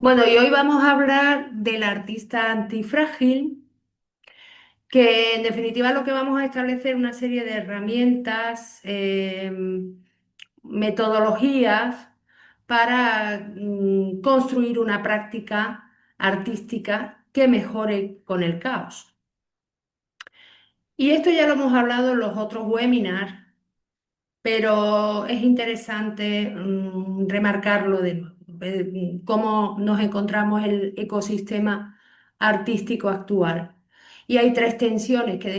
Bueno, y hoy vamos a hablar del artista antifrágil, que en definitiva lo que vamos a establecer una serie de herramientas, metodologías para construir una práctica artística que mejore con el caos. Y esto ya lo hemos hablado en los otros webinars, pero es interesante remarcarlo de nuevo, cómo nos encontramos el ecosistema artístico actual. Y hay tres tensiones que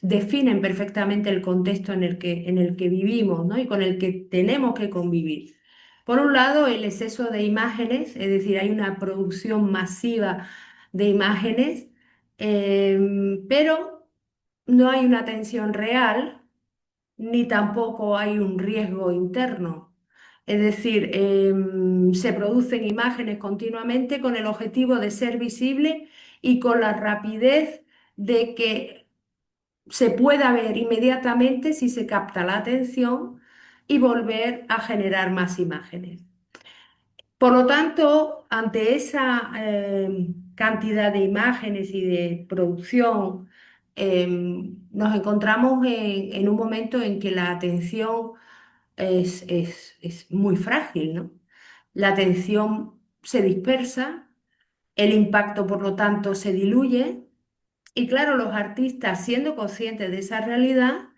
definen perfectamente el contexto en el que vivimos, ¿no? Y con el que tenemos que convivir. Por un lado, el exceso de imágenes, es decir, hay una producción masiva de imágenes, pero no hay una tensión real ni tampoco hay un riesgo interno. Es decir, se producen imágenes continuamente con el objetivo de ser visible y con la rapidez de que se pueda ver inmediatamente si se capta la atención y volver a generar más imágenes. Por lo tanto, ante esa cantidad de imágenes y de producción, nos encontramos en un momento en que la atención es muy frágil, ¿no? La atención se dispersa, el impacto, por lo tanto, se diluye y claro, los artistas, siendo conscientes de esa realidad,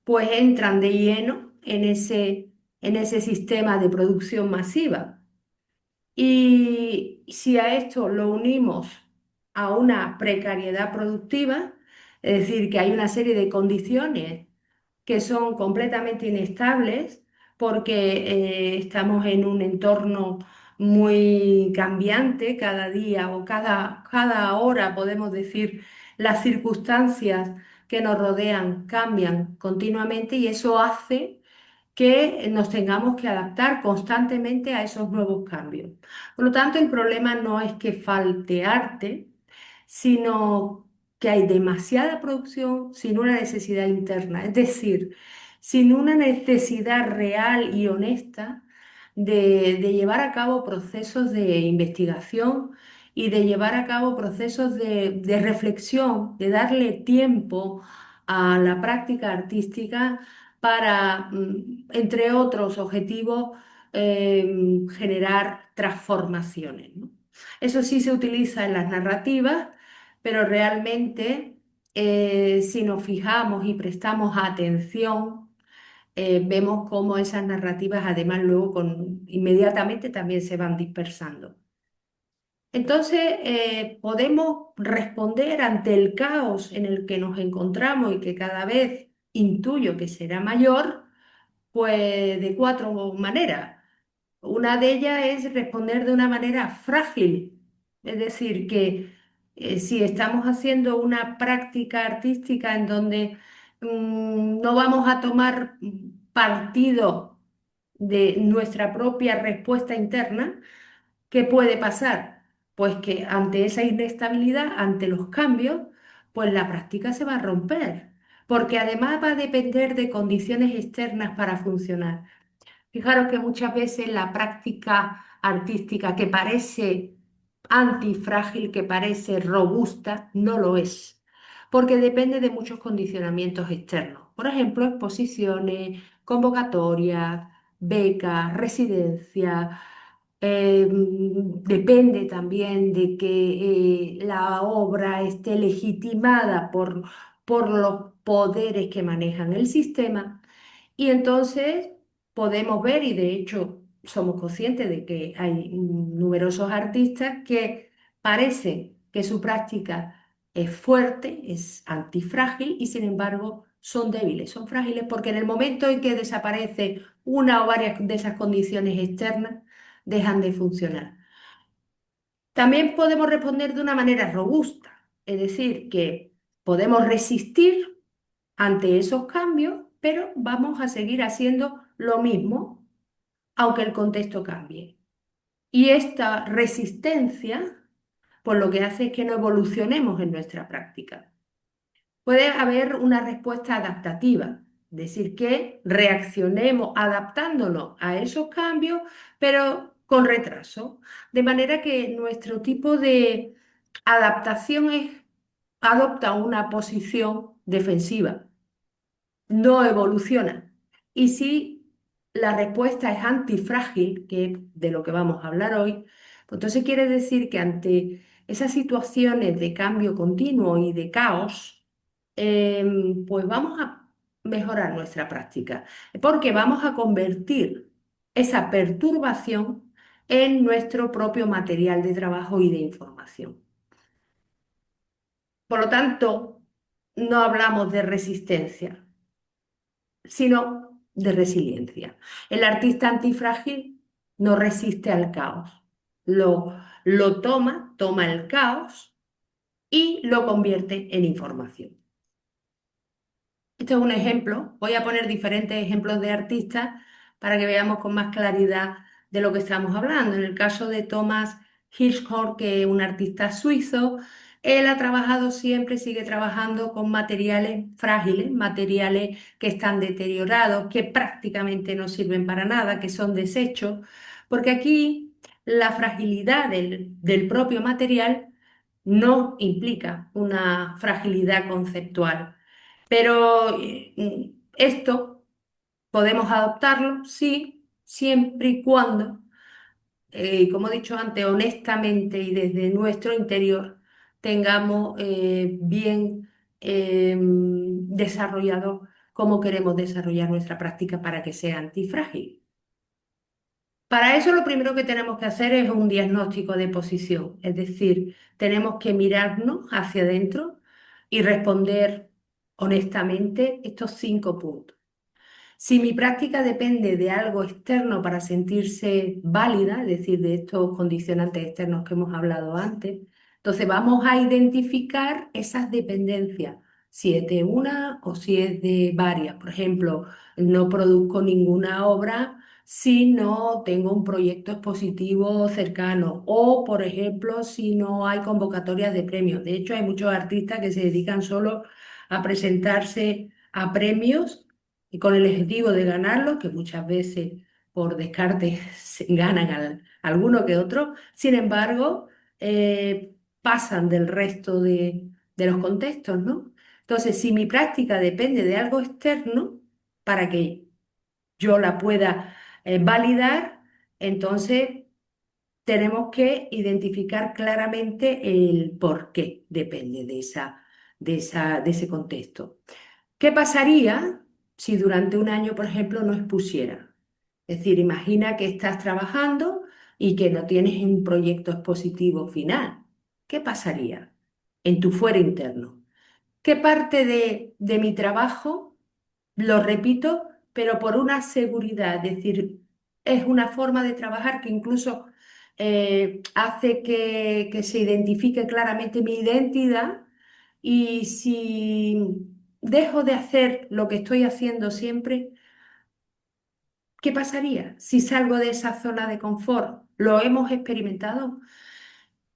pues entran de lleno en ese sistema de producción masiva. Y si a esto lo unimos a una precariedad productiva, es decir, que hay una serie de condiciones que son completamente inestables porque estamos en un entorno muy cambiante cada día o cada hora, podemos decir, las circunstancias que nos rodean cambian continuamente y eso hace que nos tengamos que adaptar constantemente a esos nuevos cambios. Por lo tanto, el problema no es que falte arte, sino que hay demasiada producción sin una necesidad interna, es decir, sin una necesidad real y honesta de llevar a cabo procesos de investigación y de llevar a cabo procesos de reflexión, de darle tiempo a la práctica artística para, entre otros objetivos, generar transformaciones, ¿no? Eso sí se utiliza en las narrativas, pero realmente si nos fijamos y prestamos atención, vemos cómo esas narrativas además luego inmediatamente también se van dispersando. Entonces, podemos responder ante el caos en el que nos encontramos y que cada vez intuyo que será mayor, pues de cuatro maneras. Una de ellas es responder de una manera frágil, es decir, que si estamos haciendo una práctica artística en donde no vamos a tomar partido de nuestra propia respuesta interna, ¿qué puede pasar? Pues que ante esa inestabilidad, ante los cambios, pues la práctica se va a romper, porque además va a depender de condiciones externas para funcionar. Fijaros que muchas veces la práctica artística que parece antifrágil, que parece robusta, no lo es, porque depende de muchos condicionamientos externos. Por ejemplo, exposiciones, convocatorias, becas, residencias. Depende también de que la obra esté legitimada por los poderes que manejan el sistema. Y entonces podemos ver, y de hecho somos conscientes de que hay numerosos artistas que parece que su práctica es fuerte, es antifrágil y sin embargo son débiles, son frágiles porque en el momento en que desaparece una o varias de esas condiciones externas, dejan de funcionar. También podemos responder de una manera robusta, es decir, que podemos resistir ante esos cambios, pero vamos a seguir haciendo lo mismo, aunque el contexto cambie. Y esta resistencia, pues lo que hace es que no evolucionemos en nuestra práctica. Puede haber una respuesta adaptativa, es decir, que reaccionemos adaptándonos a esos cambios, pero con retraso. De manera que nuestro tipo de adaptación adopta una posición defensiva, no evoluciona. Y si la respuesta es antifrágil, que es de lo que vamos a hablar hoy, pues entonces quiere decir que ante esas situaciones de cambio continuo y de caos, pues vamos a mejorar nuestra práctica, porque vamos a convertir esa perturbación en nuestro propio material de trabajo y de información. Por lo tanto, no hablamos de resistencia, sino de resiliencia. El artista antifrágil no resiste al caos, lo toma el caos y lo convierte en información. Este es un ejemplo. Voy a poner diferentes ejemplos de artistas para que veamos con más claridad de lo que estamos hablando. En el caso de Thomas Hirschhorn, que es un artista suizo, él ha trabajado siempre, sigue trabajando con materiales frágiles, materiales que están deteriorados, que prácticamente no sirven para nada, que son desechos, porque aquí la fragilidad del propio material no implica una fragilidad conceptual. Pero esto podemos adoptarlo, sí, siempre y cuando, como he dicho antes, honestamente y desde nuestro interior tengamos bien desarrollado cómo queremos desarrollar nuestra práctica para que sea antifrágil. Para eso lo primero que tenemos que hacer es un diagnóstico de posición, es decir, tenemos que mirarnos hacia adentro y responder honestamente estos 5 puntos. Si mi práctica depende de algo externo para sentirse válida, es decir, de estos condicionantes externos que hemos hablado antes, entonces vamos a identificar esas dependencias, si es de una o si es de varias. Por ejemplo, no produzco ninguna obra si no tengo un proyecto expositivo cercano o, por ejemplo, si no hay convocatorias de premios. De hecho, hay muchos artistas que se dedican solo a presentarse a premios y con el objetivo de ganarlos, que muchas veces por descarte se ganan alguno que otro. Sin embargo, pasan del resto de los contextos, ¿no? Entonces, si mi práctica depende de algo externo, para que yo la pueda validar, entonces tenemos que identificar claramente el por qué depende de ese contexto. ¿Qué pasaría si durante un año, por ejemplo, no expusiera? Es decir, imagina que estás trabajando y que no tienes un proyecto expositivo final. ¿Qué pasaría en tu fuero interno? ¿Qué parte de mi trabajo, lo repito, pero por una seguridad? Es decir, es una forma de trabajar que incluso hace que se identifique claramente mi identidad, y si dejo de hacer lo que estoy haciendo siempre, ¿qué pasaría si salgo de esa zona de confort? ¿Lo hemos experimentado?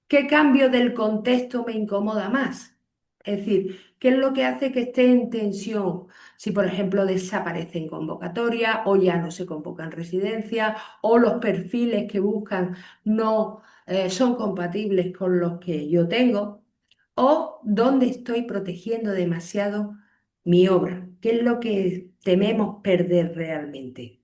¿Qué cambio del contexto me incomoda más? Es decir, ¿qué es lo que hace que esté en tensión? Si, por ejemplo, desaparecen convocatorias o ya no se convocan residencias o los perfiles que buscan no son compatibles con los que yo tengo, o dónde estoy protegiendo demasiado mi obra. ¿Qué es lo que tememos perder realmente?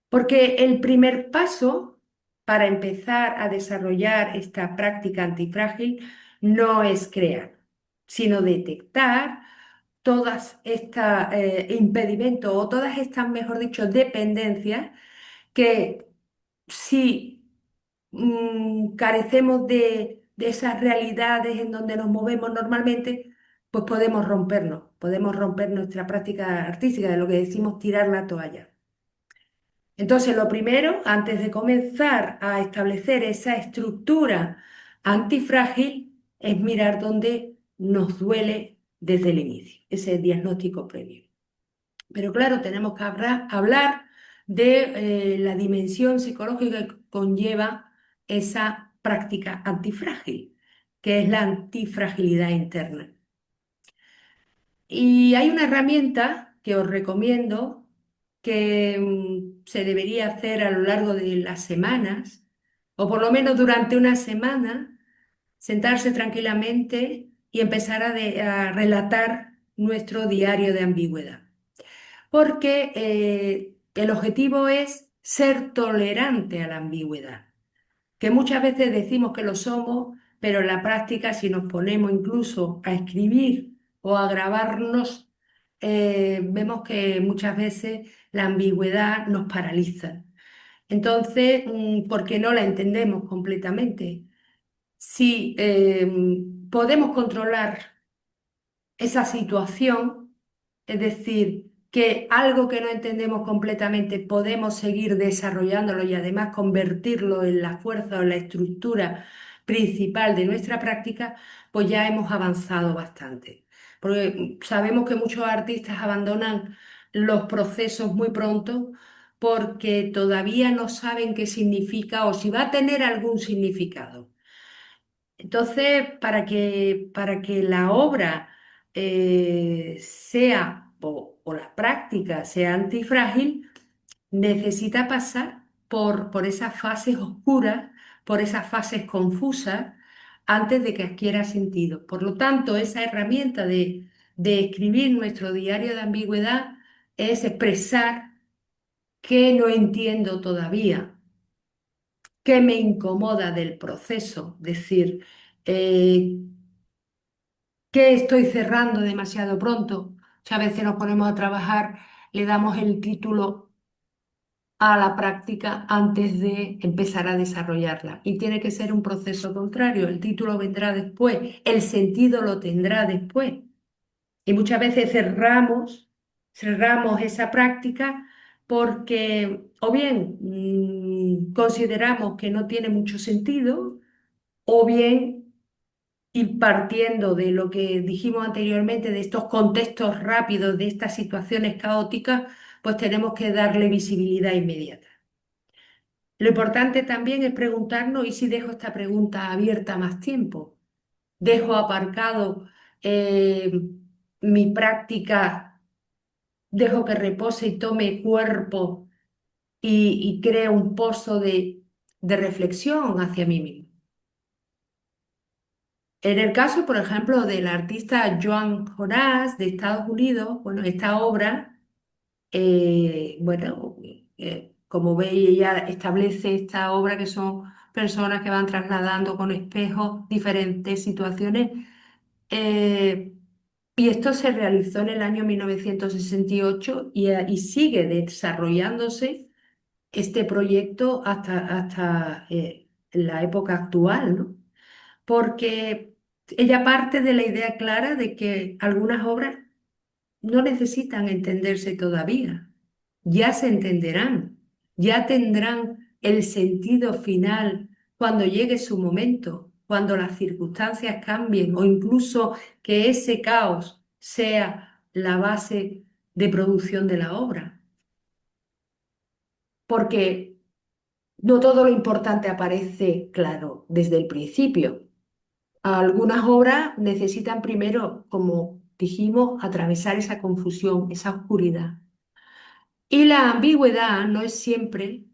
Porque el primer paso para empezar a desarrollar esta práctica antifrágil no es crear, sino detectar todas estas impedimentos o todas estas, mejor dicho, dependencias que si carecemos de esas realidades en donde nos movemos normalmente, pues podemos romper nuestra práctica artística, de lo que decimos tirar la toalla. Entonces, lo primero, antes de comenzar a establecer esa estructura antifrágil, es mirar dónde nos duele desde el inicio, ese diagnóstico previo. Pero claro, tenemos que hablar de la dimensión psicológica que conlleva esa práctica antifrágil, que es la antifragilidad interna. Y hay una herramienta que os recomiendo, que se debería hacer a lo largo de las semanas, o por lo menos durante una semana, sentarse tranquilamente y empezar a relatar nuestro diario de ambigüedad. Porque el objetivo es ser tolerante a la ambigüedad, que muchas veces decimos que lo somos, pero en la práctica si nos ponemos incluso a escribir o a grabarnos, vemos que muchas veces la ambigüedad nos paraliza. Entonces, ¿por qué no la entendemos completamente? Si podemos controlar esa situación, es decir, que algo que no entendemos completamente podemos seguir desarrollándolo y además convertirlo en la fuerza o en la estructura principal de nuestra práctica, pues ya hemos avanzado bastante. Porque sabemos que muchos artistas abandonan los procesos muy pronto porque todavía no saben qué significa o si va a tener algún significado. Entonces, para que la obra sea o la práctica sea antifrágil, necesita pasar por esas fases oscuras, por esas fases confusas, antes de que adquiera sentido. Por lo tanto, esa herramienta de escribir nuestro diario de ambigüedad es expresar qué no entiendo todavía, qué me incomoda del proceso, decir, eh, qué estoy cerrando demasiado pronto. A veces nos ponemos a trabajar, le damos el título a la práctica antes de empezar a desarrollarla. Y tiene que ser un proceso contrario. El título vendrá después, el sentido lo tendrá después. Y muchas veces cerramos esa práctica porque o bien consideramos que no tiene mucho sentido, o bien, y partiendo de lo que dijimos anteriormente, de estos contextos rápidos, de estas situaciones caóticas, pues tenemos que darle visibilidad inmediata. Lo importante también es preguntarnos, ¿y si dejo esta pregunta abierta más tiempo? ¿Dejo aparcado eh, mi práctica, dejo que repose y tome cuerpo y creo un pozo de reflexión hacia mí mismo? En el caso, por ejemplo, del artista Joan Jonas de Estados Unidos, bueno, esta obra, bueno, como veis, ella establece esta obra que son personas que van trasladando con espejos diferentes situaciones, eh, y esto se realizó en el año 1968 y sigue desarrollándose este proyecto hasta la época actual, ¿no? Porque ella parte de la idea clara de que algunas obras no necesitan entenderse todavía, ya se entenderán, ya tendrán el sentido final cuando llegue su momento, cuando las circunstancias cambien o incluso que ese caos sea la base de producción de la obra. Porque no todo lo importante aparece claro desde el principio. Algunas obras necesitan primero, como dijimos, atravesar esa confusión, esa oscuridad. Y la ambigüedad no es siempre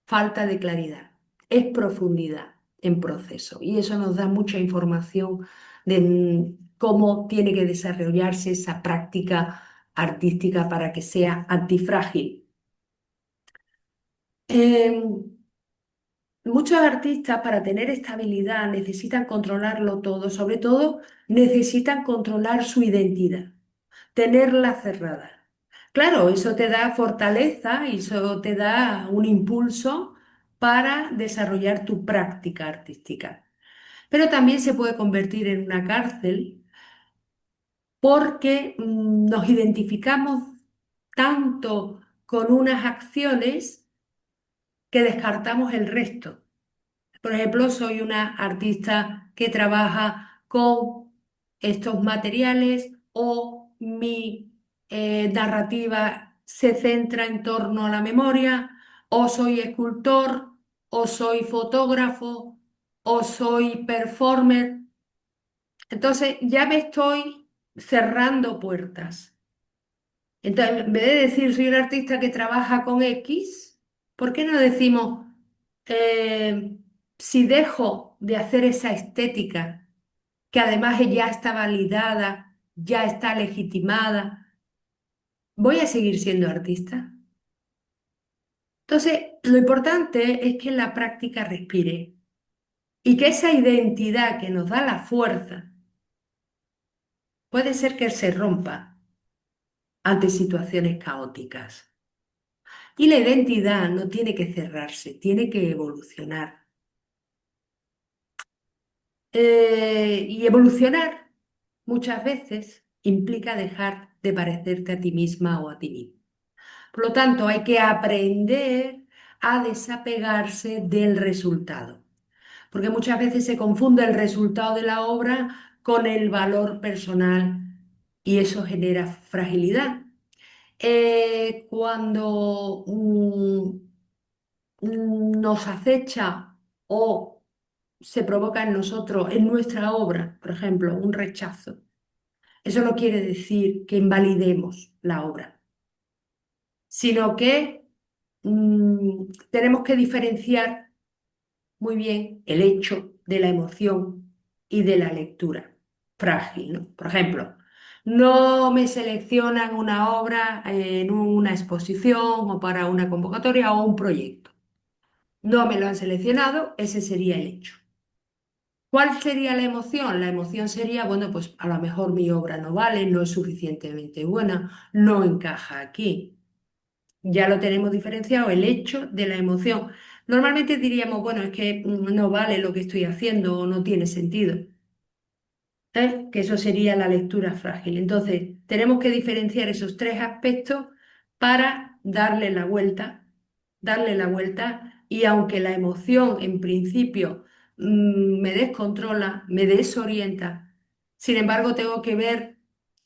falta de claridad, es profundidad en proceso. Y eso nos da mucha información de cómo tiene que desarrollarse esa práctica artística para que sea antifrágil. Em, Muchos artistas para tener estabilidad necesitan controlarlo todo, sobre todo necesitan controlar su identidad, tenerla cerrada. Claro, eso te da fortaleza y eso te da un impulso para desarrollar tu práctica artística. Pero también se puede convertir en una cárcel porque nos identificamos tanto con unas acciones que descartamos el resto. Por ejemplo, soy una artista que trabaja con estos materiales o mi narrativa se centra en torno a la memoria, o soy escultor, o soy fotógrafo, o soy performer. Entonces ya me estoy cerrando puertas. Entonces, en vez de decir soy un artista que trabaja con X, ¿por qué no decimos eh, si dejo de hacer esa estética, que además ya está validada, ya está legitimada, voy a seguir siendo artista? Entonces, lo importante es que la práctica respire y que esa identidad que nos da la fuerza puede ser que se rompa ante situaciones caóticas. Y la identidad no tiene que cerrarse, tiene que evolucionar. Y evolucionar muchas veces implica dejar de parecerte a ti misma o a ti mismo. Por lo tanto, hay que aprender a desapegarse del resultado, porque muchas veces se confunde el resultado de la obra con el valor personal y eso genera fragilidad. Cuando nos acecha o se provoca en nosotros, en nuestra obra, por ejemplo, un rechazo, eso no quiere decir que invalidemos la obra, sino que tenemos que diferenciar muy bien el hecho de la emoción y de la lectura frágil, ¿no? Por ejemplo, no me seleccionan una obra en una exposición o para una convocatoria o un proyecto. No me lo han seleccionado, ese sería el hecho. ¿Cuál sería la emoción? La emoción sería, bueno, pues a lo mejor mi obra no vale, no es suficientemente buena, no encaja aquí. Ya lo tenemos diferenciado, el hecho de la emoción. Normalmente diríamos, bueno, es que no vale lo que estoy haciendo o no tiene sentido. Que eso sería la lectura frágil. Entonces, tenemos que diferenciar esos tres aspectos para darle la vuelta, y aunque la emoción en principio me descontrola, me desorienta, sin embargo, tengo que ver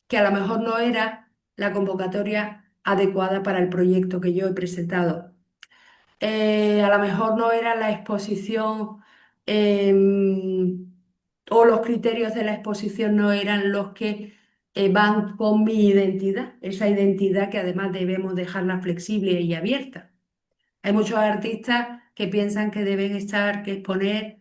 que a lo mejor no era la convocatoria adecuada para el proyecto que yo he presentado. A lo mejor no era la exposición, o los criterios de la exposición no eran los que van con mi identidad, esa identidad que además debemos dejarla flexible y abierta. Hay muchos artistas que piensan que deben estar, que exponer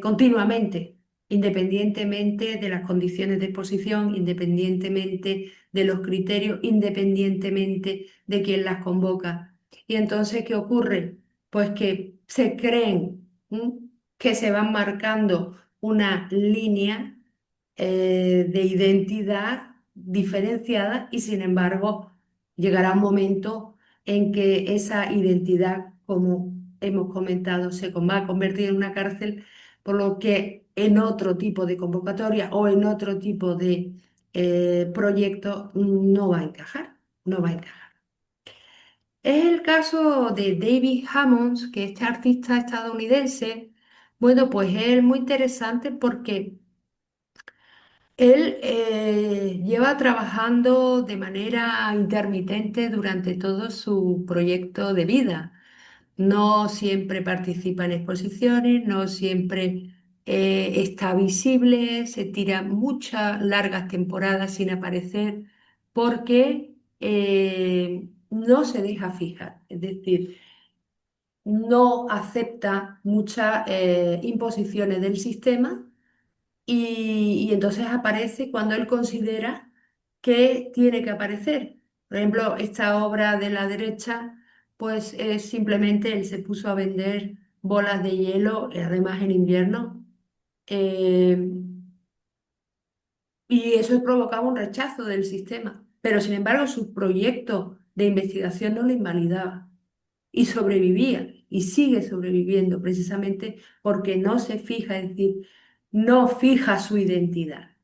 continuamente, independientemente de las condiciones de exposición, independientemente de los criterios, independientemente de quién las convoca. Y entonces, ¿qué ocurre? Pues que se creen, ¿m?, que se van marcando una línea de identidad diferenciada, y sin embargo llegará un momento en que esa identidad, como hemos comentado, va a convertir en una cárcel, por lo que en otro tipo de convocatoria o en otro tipo de proyecto no va a encajar, no va a encajar. Es el caso de David Hammons, que este artista estadounidense. Bueno, pues es muy interesante porque él lleva trabajando de manera intermitente durante todo su proyecto de vida. No siempre participa en exposiciones, no siempre está visible, se tira muchas largas temporadas sin aparecer porque no se deja fijar, es decir, no acepta muchas imposiciones del sistema, y entonces aparece cuando él considera que tiene que aparecer. Por ejemplo, esta obra de la derecha, pues es simplemente él se puso a vender bolas de hielo, además en invierno, eh, y eso provocaba un rechazo del sistema. Pero sin embargo, su proyecto de investigación no lo invalidaba y sobrevivía y sigue sobreviviendo precisamente porque no se fija, es decir, no fija su identidad.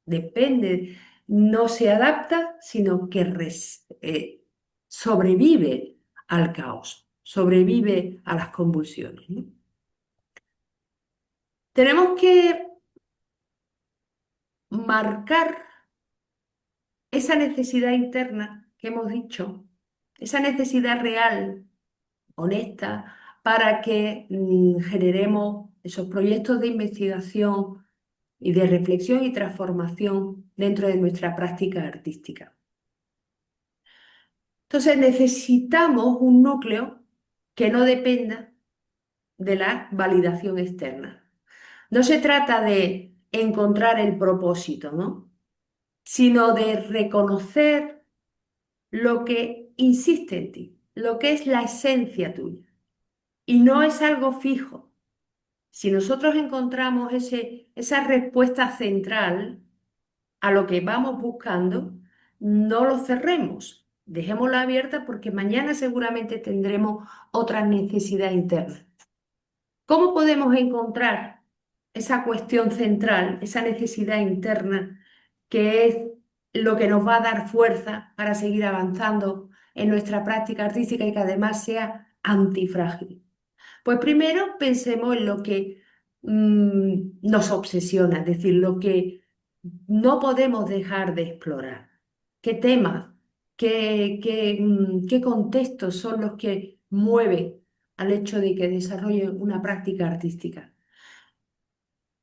Depende, no se adapta, sino que sobrevive al caos, sobrevive a las convulsiones, ¿no? Tenemos que marcar esa necesidad interna que hemos dicho, esa necesidad real, honesta, para que generemos esos proyectos de investigación y de reflexión y transformación dentro de nuestra práctica artística. Entonces necesitamos un núcleo que no dependa de la validación externa. No se trata de encontrar el propósito, ¿no? Sino de reconocer lo que insiste en ti, lo que es la esencia tuya. Y no es algo fijo. Si nosotros encontramos esa respuesta central a lo que vamos buscando, no lo cerremos. Dejémosla abierta porque mañana seguramente tendremos otra necesidad interna. ¿Cómo podemos encontrar esa cuestión central, esa necesidad interna, que es lo que nos va a dar fuerza para seguir avanzando en nuestra práctica artística y que además sea antifrágil? Pues primero pensemos en lo que nos obsesiona, es decir, lo que no podemos dejar de explorar. ¿Qué temas, qué contextos son los que mueven al hecho de que desarrolle una práctica artística?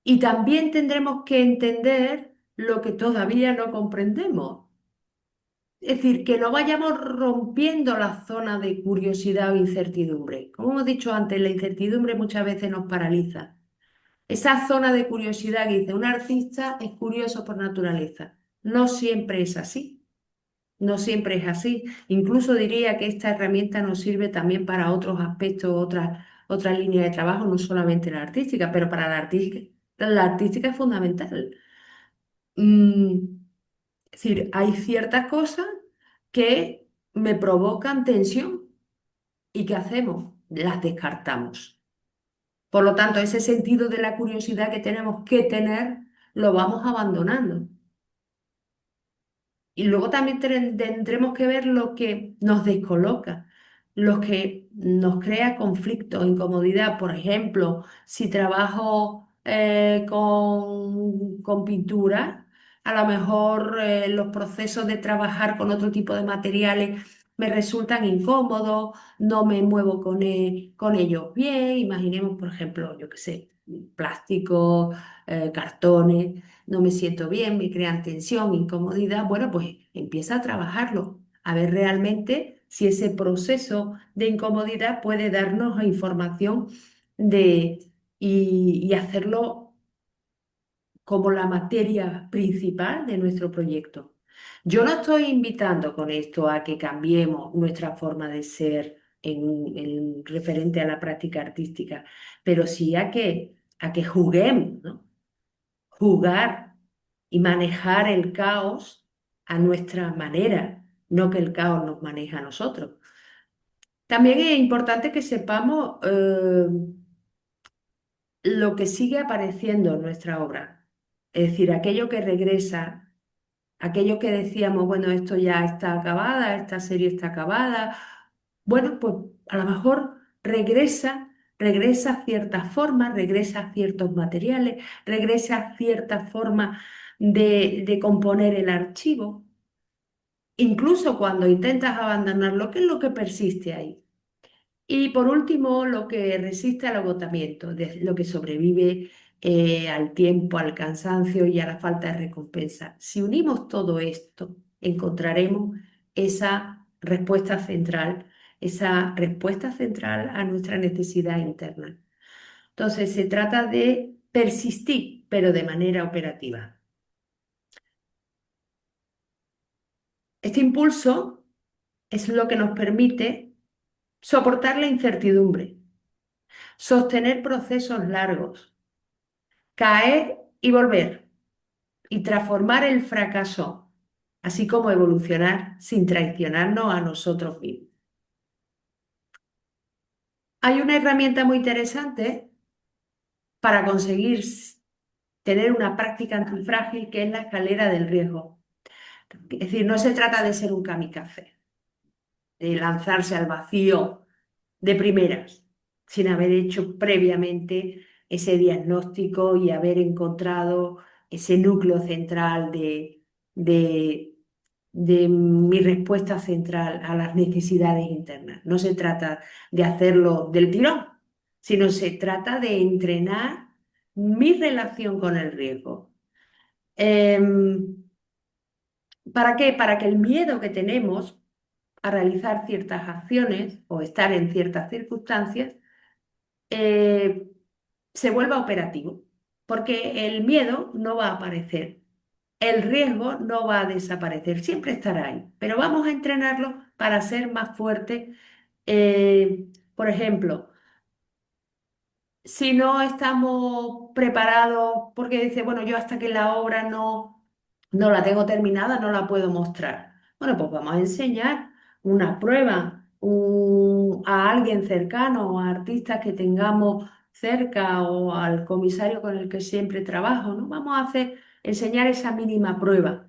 Y también tendremos que entender lo que todavía no comprendemos. Es decir, que no vayamos rompiendo la zona de curiosidad o incertidumbre. Como hemos dicho antes, la incertidumbre muchas veces nos paraliza. Esa zona de curiosidad que dice un artista es curioso por naturaleza. No siempre es así. No siempre es así. Incluso diría que esta herramienta nos sirve también para otros aspectos, otras líneas de trabajo, no solamente la artística, pero para la artística es fundamental. Mm, es decir, hay ciertas cosas que me provocan tensión y ¿qué hacemos? Las descartamos. Por lo tanto, ese sentido de la curiosidad que tenemos que tener, lo vamos abandonando. Y luego también tendremos que ver lo que nos descoloca, lo que nos crea conflicto, incomodidad. Por ejemplo, si trabajo con pintura, a lo mejor los procesos de trabajar con otro tipo de materiales me resultan incómodos, no me muevo con ellos bien. Imaginemos, por ejemplo, yo qué sé, plástico, cartones, no me siento bien, me crean tensión, incomodidad. Bueno, pues empieza a trabajarlo, a ver realmente si ese proceso de incomodidad puede darnos información y hacerlo como la materia principal de nuestro proyecto. Yo no estoy invitando con esto a que cambiemos nuestra forma de ser en referente a la práctica artística, pero sí a que juguemos, ¿no? Jugar y manejar el caos a nuestra manera, no que el caos nos maneje a nosotros. También es importante que sepamos lo que sigue apareciendo en nuestra obra, es decir, aquello que regresa, aquello que decíamos, bueno, esto ya está acabada, esta serie está acabada, bueno, pues a lo mejor regresa a ciertas formas, regresa a ciertos materiales, regresa a cierta forma de componer el archivo. Incluso cuando intentas abandonarlo, ¿qué es lo que persiste ahí? Y por último, lo que resiste al agotamiento, lo que sobrevive al tiempo, al cansancio y a la falta de recompensa. Si unimos todo esto, encontraremos esa respuesta central a nuestra necesidad interna. Entonces, se trata de persistir, pero de manera operativa. Este impulso es lo que nos permite soportar la incertidumbre, sostener procesos largos, caer y volver, y transformar el fracaso, así como evolucionar sin traicionarnos a nosotros mismos. Hay una herramienta muy interesante para conseguir tener una práctica antifrágil, que es la escalera del riesgo. Es decir, no se trata de ser un kamikaze, de lanzarse al vacío de primeras, sin haber hecho previamente ese diagnóstico y haber encontrado ese núcleo central de, de mi respuesta central a las necesidades internas. No se trata de hacerlo del tirón, sino se trata de entrenar mi relación con el riesgo. Em, ¿Para qué? Para que el miedo que tenemos a realizar ciertas acciones o estar en ciertas circunstancias, eh, se vuelva operativo, porque el miedo no va a aparecer, el riesgo no va a desaparecer, siempre estará ahí, pero vamos a entrenarlo para ser más fuerte. Por ejemplo, si no estamos preparados, porque dice, bueno, yo hasta que la obra no la tengo terminada, no la puedo mostrar. Bueno, pues vamos a enseñar una prueba a alguien cercano, o a artistas que tengamos cerca o al comisario con el que siempre trabajo, ¿no? Vamos a enseñar esa mínima prueba.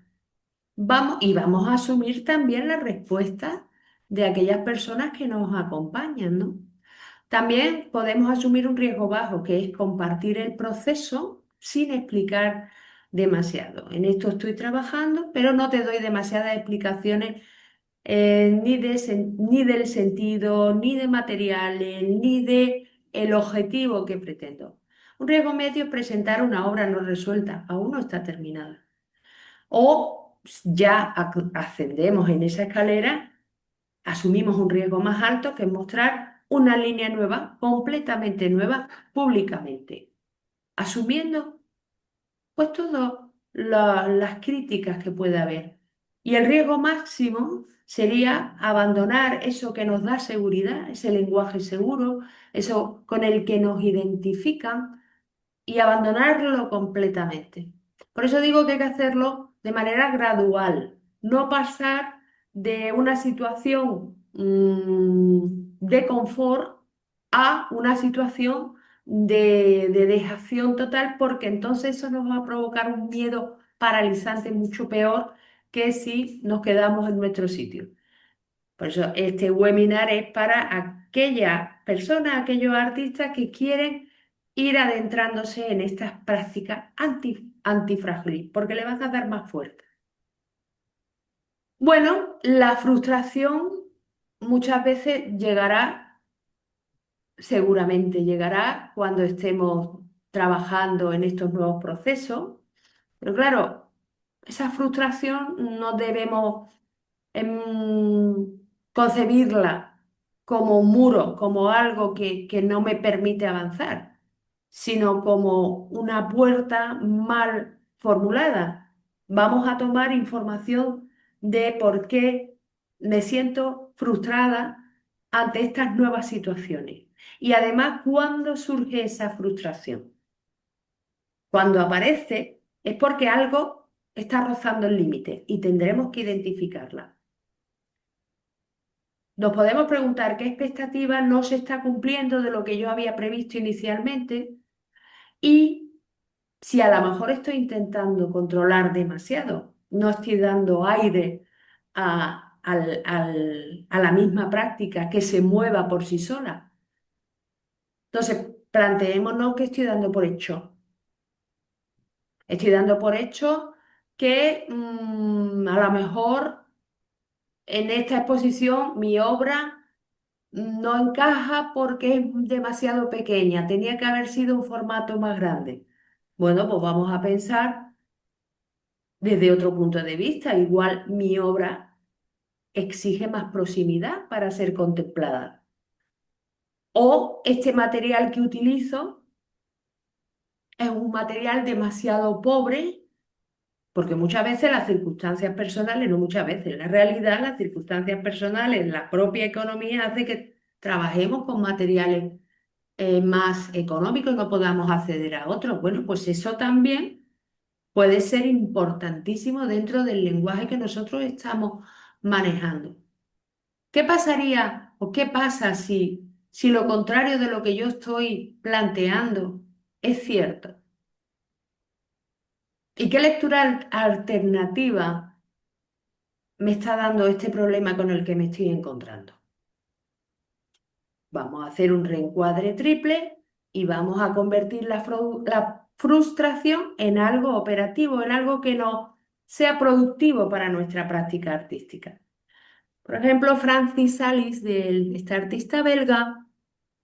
Vamos a asumir también la respuesta de aquellas personas que nos acompañan, ¿no? También podemos asumir un riesgo bajo, que es compartir el proceso sin explicar demasiado. En esto estoy trabajando, pero no te doy demasiadas explicaciones ni del sentido, ni de materiales, ni de el objetivo que pretendo. Un riesgo medio es presentar una obra no resuelta, aún no está terminada. O ya ascendemos en esa escalera, asumimos un riesgo más alto, que es mostrar una línea nueva, completamente nueva, públicamente, asumiendo pues todas las críticas que pueda haber. Y el riesgo máximo sería abandonar eso que nos da seguridad, ese lenguaje seguro, eso con el que nos identifican, y abandonarlo completamente. Por eso digo que hay que hacerlo de manera gradual, no pasar de una situación de confort a una situación de dejación total, porque entonces eso nos va a provocar un miedo paralizante mucho peor que si nos quedamos en nuestro sitio. Por eso este webinar es para aquellas personas, aquellos artistas que quieren ir adentrándose en estas prácticas antifrágiles, porque le van a dar más fuerza. Bueno, la frustración muchas veces llegará, seguramente llegará cuando estemos trabajando en estos nuevos procesos, pero claro, esa frustración no debemos concebirla como un muro, como algo que no me permite avanzar, sino como una puerta mal formulada. Vamos a tomar información de por qué me siento frustrada ante estas nuevas situaciones. Y además, ¿cuándo surge esa frustración? Cuando aparece es porque algo está rozando el límite y tendremos que identificarla. Nos podemos preguntar qué expectativa no se está cumpliendo de lo que yo había previsto inicialmente, y si a lo mejor estoy intentando controlar demasiado, no estoy dando aire a la misma práctica que se mueva por sí sola. Entonces, planteémonos que estoy dando por hecho. Estoy dando por hecho que a lo mejor en esta exposición mi obra no encaja porque es demasiado pequeña, tenía que haber sido un formato más grande. Bueno, pues vamos a pensar desde otro punto de vista. Igual mi obra exige más proximidad para ser contemplada. O este material que utilizo es un material demasiado pobre, porque muchas veces las circunstancias personales, no muchas veces, en la realidad las circunstancias personales, la propia economía hace que trabajemos con materiales más económicos y no podamos acceder a otros. Bueno, pues eso también puede ser importantísimo dentro del lenguaje que nosotros estamos manejando. ¿Qué pasaría o qué pasa si lo contrario de lo que yo estoy planteando es cierto? ¿Y qué lectura alternativa me está dando este problema con el que me estoy encontrando? Vamos a hacer un reencuadre triple y vamos a convertir la frustración en algo operativo, en algo que no sea productivo para nuestra práctica artística. Por ejemplo, Francis Salis, este artista belga,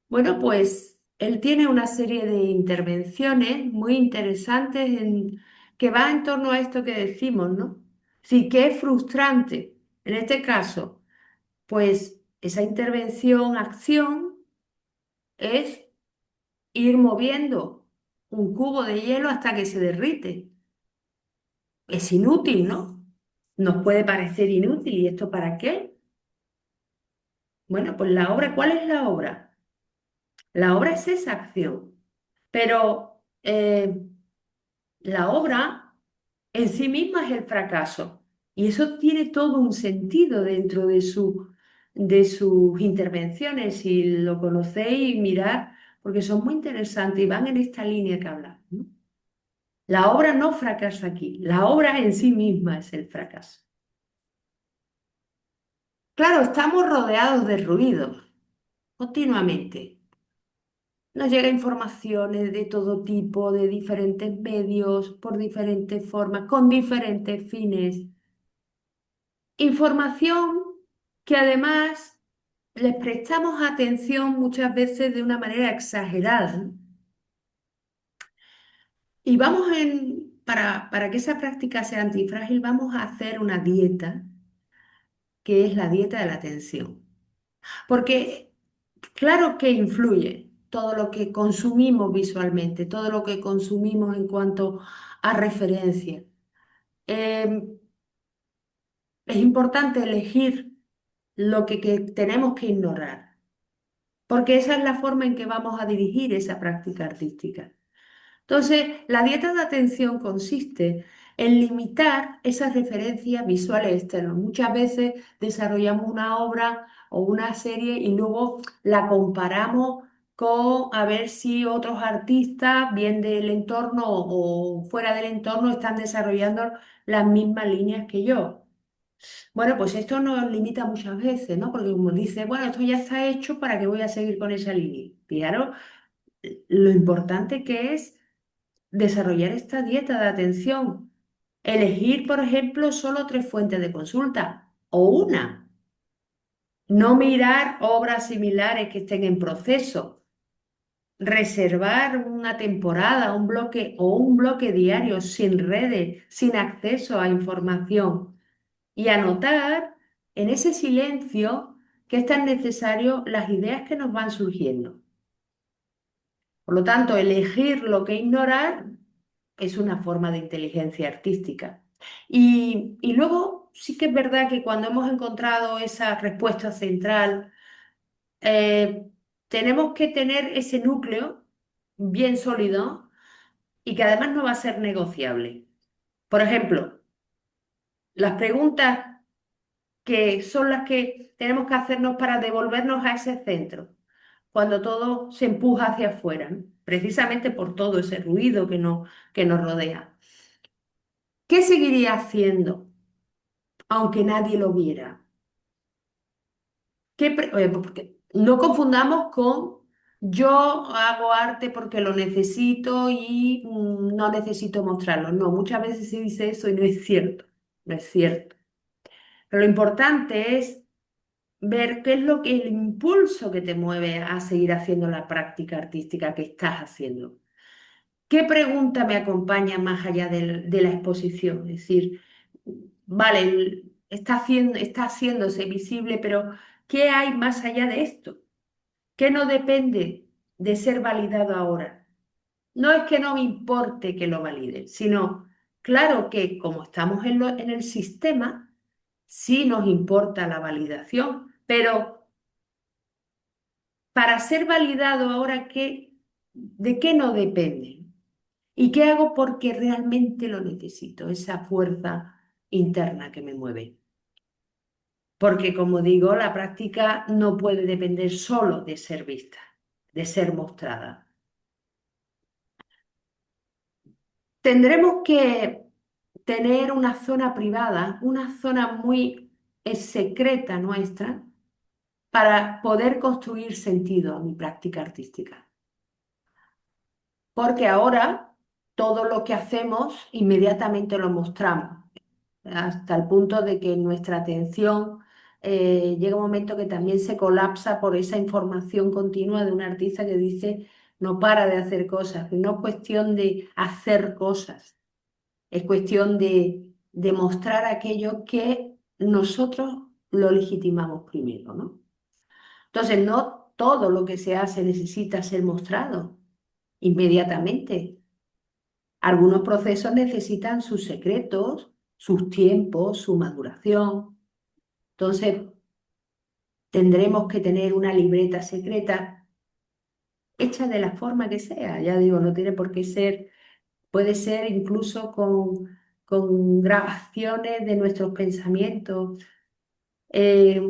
bueno, pues él tiene una serie de intervenciones muy interesantes que va en torno a esto que decimos, ¿no? Sí, que es frustrante, en este caso, Pues esa intervención, acción, es ir moviendo un cubo de hielo hasta que se derrite. Es inútil, ¿no? Nos puede parecer inútil. ¿Y esto para qué? Bueno, pues la obra, ¿cuál es la obra? La obra es esa acción, pero la obra en sí misma es el fracaso. Y eso tiene todo un sentido dentro de sus intervenciones. Si lo conocéis, mirad, porque son muy interesantes y van en esta línea que habla, ¿no? La obra no fracasa aquí, la obra en sí misma es el fracaso. Claro, estamos rodeados de ruido continuamente. Nos llega informaciones de todo tipo, de diferentes medios, por diferentes formas, con diferentes fines. Información que además les prestamos atención muchas veces de una manera exagerada. Y para que esa práctica sea antifrágil, vamos a hacer una dieta, que es la dieta de la atención. Porque claro que influye todo lo que consumimos visualmente, todo lo que consumimos en cuanto a referencia. Eh, es importante elegir lo que tenemos que ignorar, porque esa es la forma en que vamos a dirigir esa práctica artística. Entonces, la dieta de atención consiste en limitar esas referencias visuales externas. Muchas veces desarrollamos una obra o una serie y luego la comparamos con a ver si otros artistas, bien del entorno o fuera del entorno, están desarrollando las mismas líneas que yo. Bueno, pues esto nos limita muchas veces, ¿no? Porque como dice, bueno, esto ya está hecho, ¿para qué voy a seguir con esa línea? Fijaros lo importante que es desarrollar esta dieta de atención. Elegir, por ejemplo, solo tres fuentes de consulta o una. No mirar obras similares que estén en proceso. Reservar una temporada, un bloque o un bloque diario sin redes, sin acceso a información. Y anotar en ese silencio que es tan necesario las ideas que nos van surgiendo. Por lo tanto, elegir lo que ignorar es una forma de inteligencia artística. Y luego sí que es verdad que cuando hemos encontrado esa respuesta central, eh, tenemos que tener ese núcleo bien sólido y que además no va a ser negociable. Por ejemplo, las preguntas que son las que tenemos que hacernos para devolvernos a ese centro, cuando todo se empuja hacia afuera, ¿no? Precisamente por todo ese ruido que nos rodea. ¿Qué seguiría haciendo aunque nadie lo viera? Porque no confundamos con yo hago arte porque lo necesito y no necesito mostrarlo. No, muchas veces se dice eso y no es cierto, no es cierto. Pero lo importante es ver qué es lo que el impulso que te mueve a seguir haciendo la práctica artística que estás haciendo. ¿Qué pregunta me acompaña más allá de la exposición? Es decir, vale, está haciéndose visible, pero ¿qué hay más allá de esto? ¿Qué no depende de ser validado ahora? No es que no me importe que lo validen, sino, claro que como estamos en el sistema, sí nos importa la validación, pero para ser validado ahora, ¿de qué no depende? ¿Y qué hago porque realmente lo necesito? Esa fuerza interna que me mueve. Porque, como digo, la práctica no puede depender solo de ser vista, de ser mostrada. Tendremos que tener una zona privada, una zona muy secreta nuestra, para poder construir sentido a mi práctica artística. Porque ahora todo lo que hacemos inmediatamente lo mostramos, hasta el punto de que nuestra atención llega un momento que también se colapsa por esa información continua de un artista que dice no para de hacer cosas. No es cuestión de hacer cosas, es cuestión de mostrar aquello que nosotros lo legitimamos primero, ¿no? Entonces, no todo lo que se hace necesita ser mostrado inmediatamente. Algunos procesos necesitan sus secretos, sus tiempos, su maduración. Entonces, tendremos que tener una libreta secreta hecha de la forma que sea. Ya digo, no tiene por qué ser, puede ser incluso con grabaciones de nuestros pensamientos, eh,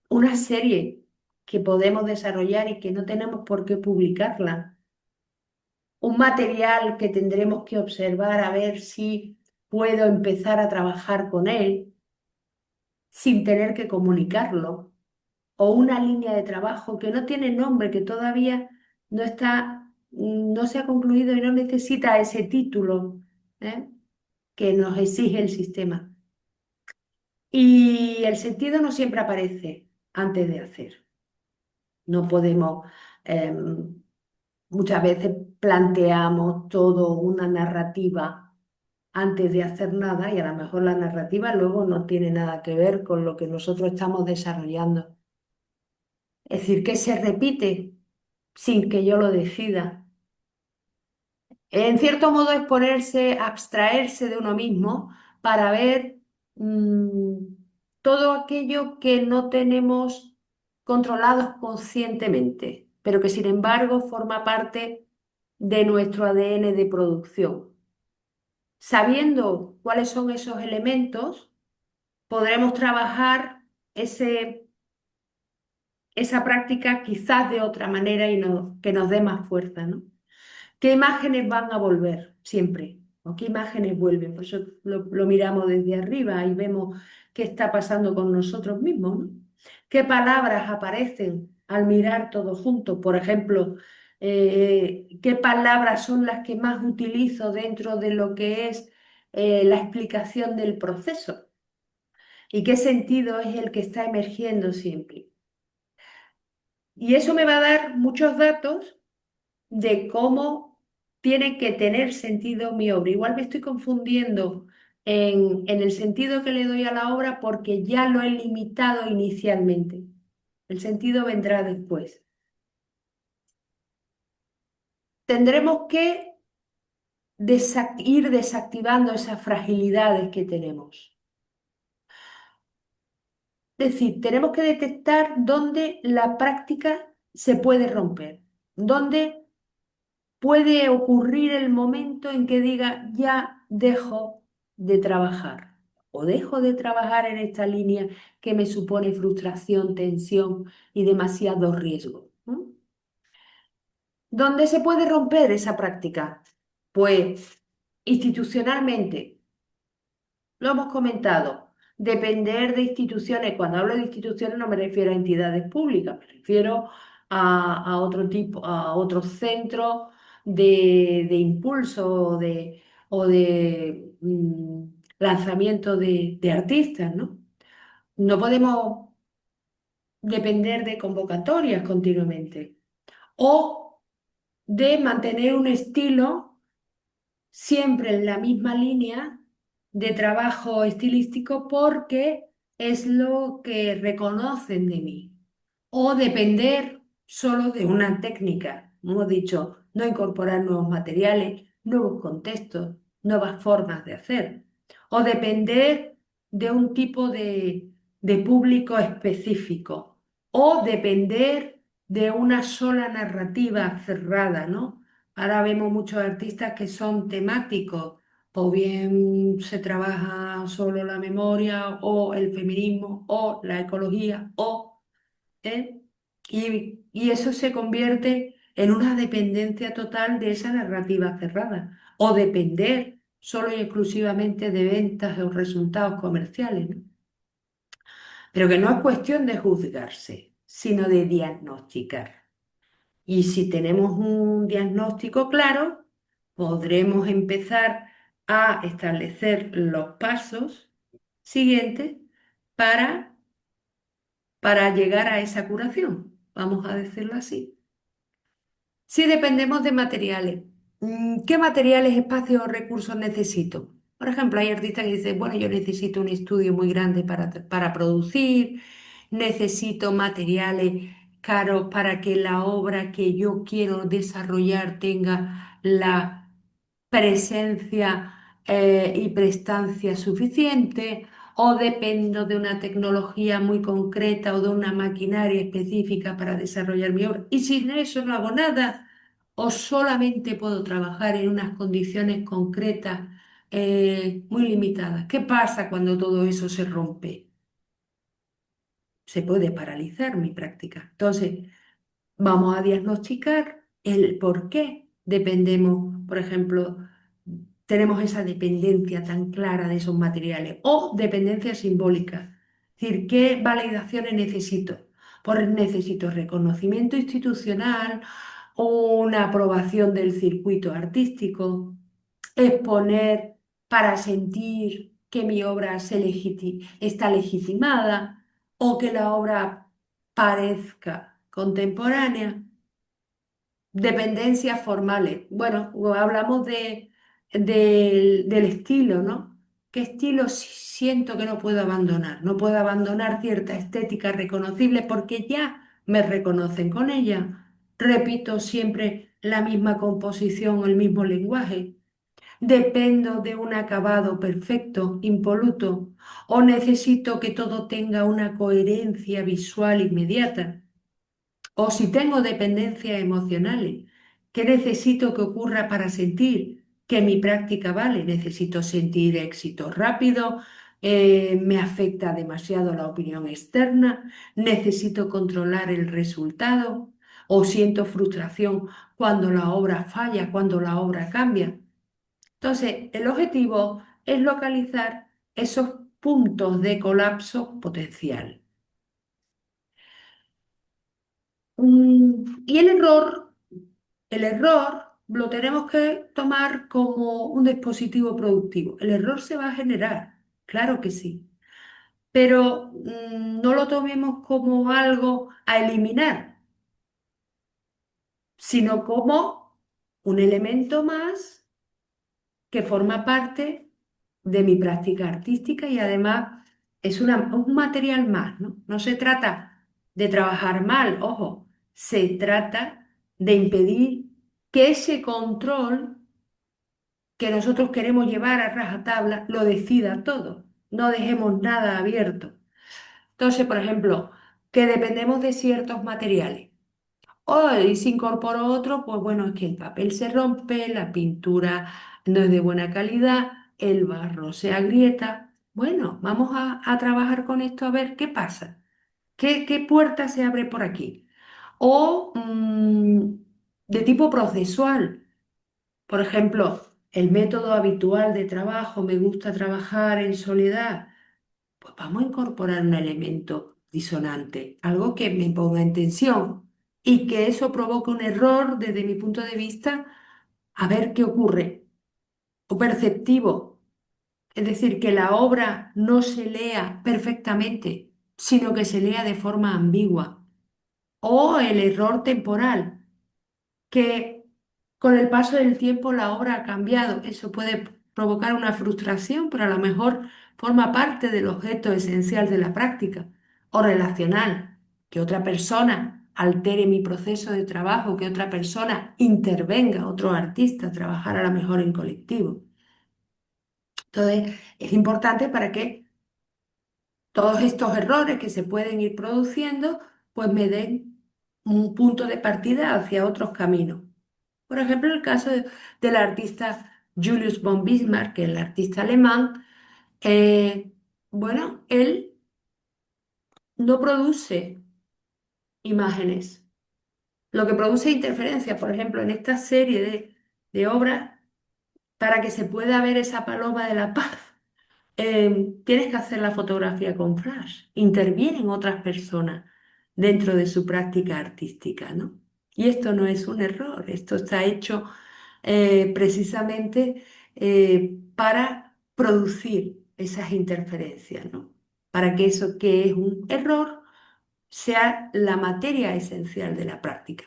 una serie que podemos desarrollar y que no tenemos por qué publicarla, un material que tendremos que observar a ver si puedo empezar a trabajar con él sin tener que comunicarlo, o una línea de trabajo que no tiene nombre, que todavía no está, no se ha concluido y no necesita ese título, ¿eh? que nos exige el sistema. Y el sentido no siempre aparece antes de hacer. No podemos, muchas veces planteamos todo una narrativa antes de hacer nada y a lo mejor la narrativa luego no tiene nada que ver con lo que nosotros estamos desarrollando. Es decir, que se repite sin que yo lo decida. En cierto modo es ponerse, abstraerse de uno mismo para ver mm, todo aquello que no tenemos controlados conscientemente, pero que sin embargo forma parte de nuestro ADN de producción. Sabiendo cuáles son esos elementos, podremos trabajar esa práctica quizás de otra manera y que nos dé más fuerza, ¿no? ¿Qué imágenes van a volver siempre? ¿O qué imágenes vuelven? Por eso lo miramos desde arriba y vemos qué está pasando con nosotros mismos, ¿no? ¿Qué palabras aparecen al mirar todo junto? Por ejemplo, ¿qué palabras son las que más utilizo dentro de lo que es la explicación del proceso? ¿Y qué sentido es el que está emergiendo siempre? Y eso me va a dar muchos datos de cómo tiene que tener sentido mi obra. Igual me estoy confundiendo en el sentido que le doy a la obra porque ya lo he limitado inicialmente. El sentido vendrá después. Tendremos que ir desactivando esas fragilidades que tenemos. Es decir, tenemos que detectar dónde la práctica se puede romper, dónde puede ocurrir el momento en que diga, ya dejo de trabajar o dejo de trabajar en esta línea que me supone frustración, tensión y demasiado riesgo. ¿Dónde se puede romper esa práctica? Pues institucionalmente. Lo hemos comentado, depender de instituciones. Cuando hablo de instituciones no me refiero a entidades públicas, me refiero a otro tipo, a otros centros de impulso o de lanzamiento de artistas, ¿no? No podemos depender de convocatorias continuamente o de mantener un estilo siempre en la misma línea de trabajo estilístico porque es lo que reconocen de mí. O depender solo de una técnica, como hemos dicho, no incorporar nuevos materiales, nuevos contextos, nuevas formas de hacer. O depender de un tipo de público específico. O depender de una sola narrativa cerrada, ¿no? Ahora vemos muchos artistas que son temáticos, o bien se trabaja solo la memoria, o el feminismo, o la ecología, ¿eh? Y eso se convierte en una dependencia total de esa narrativa cerrada, o depender solo y exclusivamente de ventas o resultados comerciales, ¿no? Pero que no es cuestión de juzgarse, sino de diagnosticar. Y si tenemos un diagnóstico claro, podremos empezar a establecer los pasos siguientes para, para llegar a esa curación, vamos a decirlo así. Si dependemos de materiales, ¿qué materiales, espacios o recursos necesito? Por ejemplo, hay artistas que dicen, bueno, yo necesito un estudio muy grande para producir, necesito materiales caros para que la obra que yo quiero desarrollar tenga la presencia y prestancia suficiente, o dependo de una tecnología muy concreta o de una maquinaria específica para desarrollar mi obra. Y sin eso no hago nada, o solamente puedo trabajar en unas condiciones concretas muy limitadas. ¿Qué pasa cuando todo eso se rompe? Se puede paralizar mi práctica. Entonces, vamos a diagnosticar el por qué dependemos, por ejemplo, tenemos esa dependencia tan clara de esos materiales o dependencia simbólica. Es decir, ¿qué validaciones necesito? Pues necesito reconocimiento institucional, una aprobación del circuito artístico, exponer para sentir que mi obra está legitimada o que la obra parezca contemporánea. Dependencias formales. Bueno, hablamos del estilo, ¿no? ¿Qué estilo siento que no puedo abandonar? No puedo abandonar cierta estética reconocible porque ya me reconocen con ella. Repito siempre la misma composición o el mismo lenguaje. Dependo de un acabado perfecto, impoluto, o necesito que todo tenga una coherencia visual inmediata. O si tengo dependencias emocionales, ¿qué necesito que ocurra para sentir que mi práctica vale? Necesito sentir éxito rápido, me afecta demasiado la opinión externa, necesito controlar el resultado o siento frustración cuando la obra falla, cuando la obra cambia. Entonces, el objetivo es localizar esos puntos de colapso potencial. Y el error lo tenemos que tomar como un dispositivo productivo. El error se va a generar, claro que sí, pero no lo tomemos como algo a eliminar, sino como un elemento más que forma parte de mi práctica artística y además es un material más, ¿no? No se trata de trabajar mal, ojo, se trata de impedir que ese control que nosotros queremos llevar a rajatabla lo decida todo, no dejemos nada abierto. Entonces, por ejemplo, que dependemos de ciertos materiales. Y si incorporo otro, pues bueno, es que el papel se rompe, la pintura no es de buena calidad, el barro se agrieta. Bueno, vamos a trabajar con esto a ver qué pasa, qué puerta se abre por aquí. O de tipo procesual. Por ejemplo, el método habitual de trabajo, me gusta trabajar en soledad, pues vamos a incorporar un elemento disonante, algo que me ponga en tensión y que eso provoque un error desde mi punto de vista, a ver qué ocurre, o perceptivo, es decir, que la obra no se lea perfectamente, sino que se lea de forma ambigua, o el error temporal, que con el paso del tiempo la obra ha cambiado. Eso puede provocar una frustración, pero a lo mejor forma parte del objeto esencial de la práctica o relacional, que otra persona altere mi proceso de trabajo, que otra persona intervenga, otro artista, a trabajar a lo mejor en colectivo. Entonces, es importante para que todos estos errores que se pueden ir produciendo, pues me den un punto de partida hacia otros caminos. Por ejemplo, el caso del artista Julius von Bismarck, que es el artista alemán, eh, bueno, él no produce imágenes, lo que produce es interferencias. Por ejemplo, en esta serie de obras, para que se pueda ver esa paloma de la paz, tienes que hacer la fotografía con flash. Intervienen otras personas dentro de su práctica artística, ¿no? Y esto no es un error, esto está hecho precisamente para producir esas interferencias, ¿no? Para que eso que es un error sea la materia esencial de la práctica.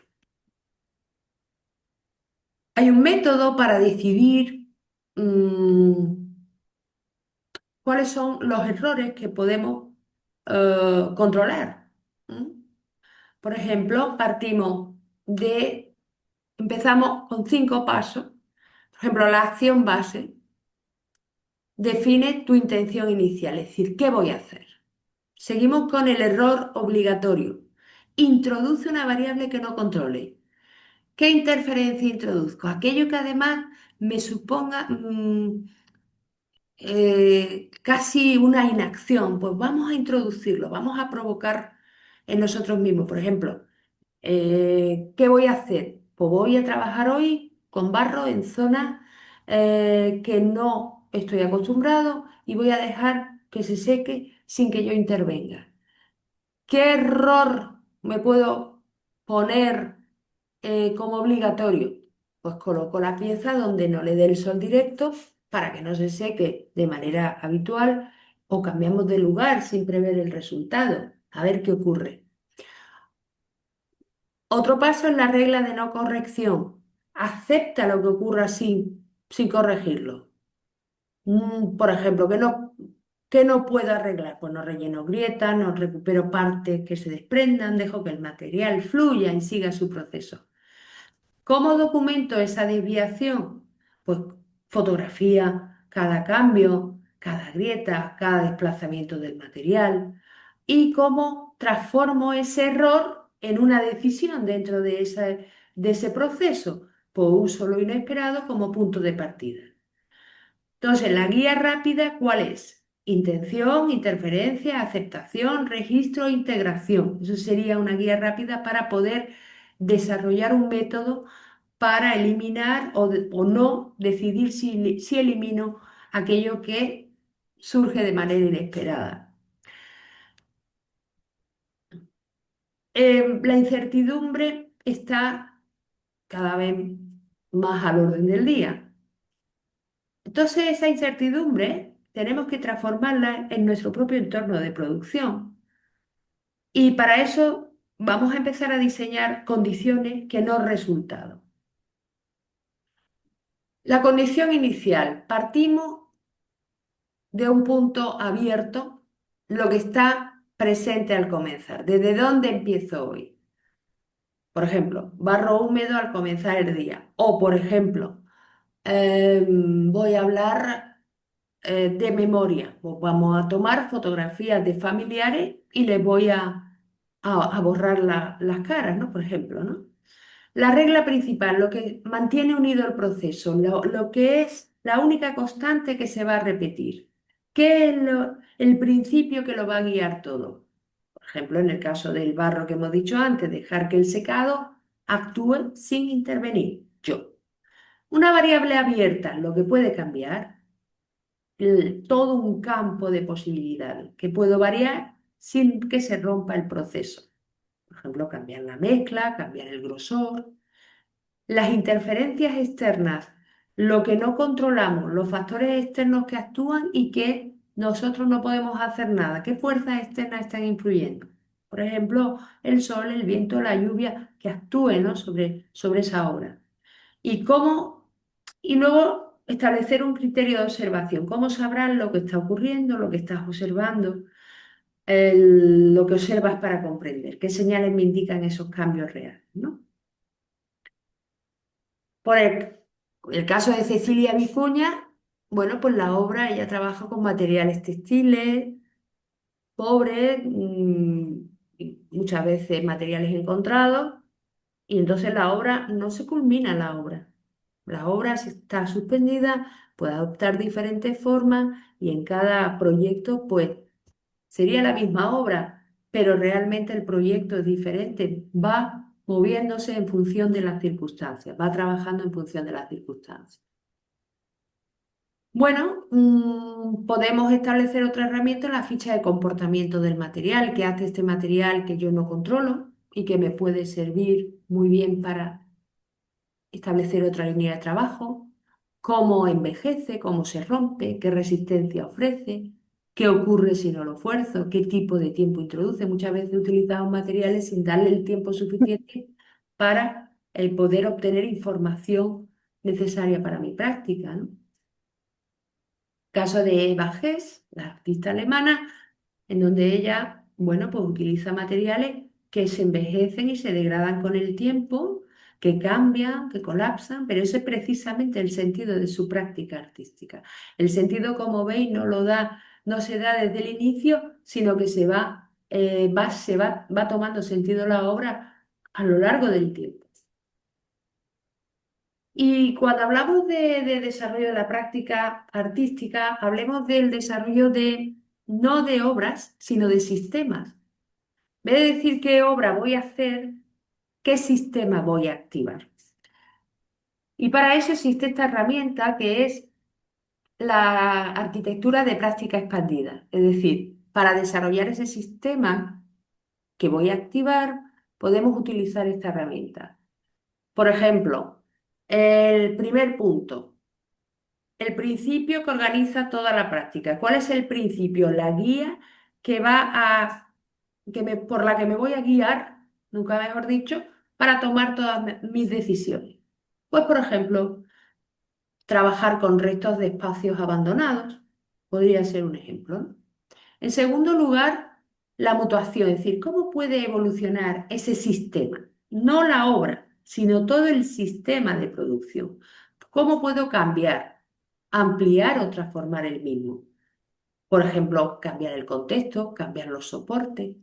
Hay un método para decidir mm, cuáles son los errores que podemos controlar. ¿Mm? Por ejemplo, empezamos con 5 pasos. Por ejemplo, la acción base define tu intención inicial, es decir, ¿qué voy a hacer? Seguimos con el error obligatorio. Introduce una variable que no controle. ¿Qué interferencia introduzco? Aquello que además me suponga casi una inacción. Pues vamos a introducirlo, vamos a provocar en nosotros mismos. Por ejemplo, ¿qué voy a hacer? Pues voy a trabajar hoy con barro en zonas que no estoy acostumbrado y voy a dejar que se seque sin que yo intervenga. ¿Qué error me puedo poner como obligatorio? Pues coloco la pieza donde no le dé el sol directo para que no se seque de manera habitual o cambiamos de lugar sin prever el resultado. A ver qué ocurre. Otro paso es la regla de no corrección. Acepta lo que ocurra sin corregirlo. Por ejemplo, que no puedo arreglar. Pues no relleno grietas, no recupero partes que se desprendan, dejo que el material fluya y siga su proceso. ¿Cómo documento esa desviación? Pues fotografía cada cambio, cada grieta, cada desplazamiento del material y cómo transformo ese error en una decisión dentro de ese proceso. Pues uso lo inesperado como punto de partida. Entonces, la guía rápida, ¿cuál es? Intención, interferencia, aceptación, registro, integración. Eso sería una guía rápida para poder desarrollar un método para eliminar o no decidir si elimino aquello que surge de manera inesperada. La incertidumbre está cada vez más al orden del día. Entonces, esa incertidumbre tenemos que transformarla en nuestro propio entorno de producción. Y para eso vamos a empezar a diseñar condiciones que no resultados. La condición inicial, partimos de un punto abierto, lo que está presente al comenzar. ¿Desde dónde empiezo hoy? Por ejemplo, barro húmedo al comenzar el día. O, por ejemplo, voy a hablar de memoria. Pues vamos a tomar fotografías de familiares y les voy a borrar las caras, ¿no? Por ejemplo, ¿no? La regla principal, lo que mantiene unido el proceso, lo que es la única constante que se va a repetir. ¿Qué es el principio que lo va a guiar todo? Por ejemplo, en el caso del barro que hemos dicho antes, dejar que el secado actúe sin intervenir. Yo. Una variable abierta, lo que puede cambiar, todo un campo de posibilidades que puedo variar sin que se rompa el proceso. Por ejemplo, cambiar la mezcla, cambiar el grosor. Las interferencias externas, lo que no controlamos, los factores externos que actúan y que nosotros no podemos hacer nada. ¿Qué fuerzas externas están influyendo? Por ejemplo, el sol, el viento, la lluvia, que actúen, ¿no? sobre esa obra. Y luego establecer un criterio de observación. ¿Cómo sabrás lo que está ocurriendo, lo que estás observando, lo que observas para comprender? ¿Qué señales me indican esos cambios reales, ¿no? Por el caso de Cecilia Vicuña, bueno, pues la obra, ella trabaja con materiales textiles, pobres, y muchas veces materiales encontrados, y entonces la obra no se culmina la obra. La obra si está suspendida, puede adoptar diferentes formas y en cada proyecto, pues sería la misma obra, pero realmente el proyecto es diferente, va moviéndose en función de las circunstancias, va trabajando en función de las circunstancias. Bueno, podemos establecer otra herramienta, la ficha de comportamiento del material, que hace este material que yo no controlo y que me puede servir muy bien para establecer otra línea de trabajo, cómo envejece, cómo se rompe, qué resistencia ofrece, qué ocurre si no lo fuerzo, qué tipo de tiempo introduce. Muchas veces utilizamos materiales sin darle el tiempo suficiente para poder obtener información necesaria para mi práctica, ¿no? Caso de Eva Hess, la artista alemana, en donde ella, bueno, pues utiliza materiales que se envejecen y se degradan con el tiempo, que cambian, que colapsan, pero ese es precisamente el sentido de su práctica artística. El sentido, como veis, no se da desde el inicio, sino que va tomando sentido la obra a lo largo del tiempo. Y cuando hablamos de desarrollo de la práctica artística, hablemos del desarrollo no de obras, sino de sistemas. En vez de decir qué obra voy a hacer, qué sistema voy a activar. Y para eso existe esta herramienta que es la arquitectura de práctica expandida. Es decir, para desarrollar ese sistema que voy a activar, podemos utilizar esta herramienta. Por ejemplo, el primer punto. El principio que organiza toda la práctica. ¿Cuál es el principio? La guía que por la que me voy a guiar, nunca mejor dicho, para tomar todas mis decisiones. Pues, por ejemplo, trabajar con restos de espacios abandonados podría ser un ejemplo, ¿no? En segundo lugar, la mutuación, es decir, cómo puede evolucionar ese sistema, no la obra, sino todo el sistema de producción. ¿Cómo puedo cambiar, ampliar o transformar el mismo? Por ejemplo, cambiar el contexto, cambiar los soportes.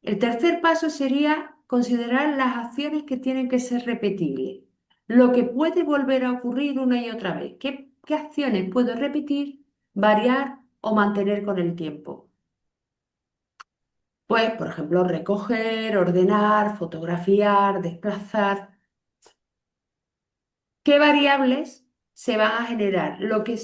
El tercer paso sería considerar las acciones que tienen que ser repetibles, lo que puede volver a ocurrir una y otra vez. ¿Qué acciones puedo repetir, variar o mantener con el tiempo? Pues, por ejemplo, recoger, ordenar, fotografiar, desplazar. ¿Qué variables se van a generar? Lo que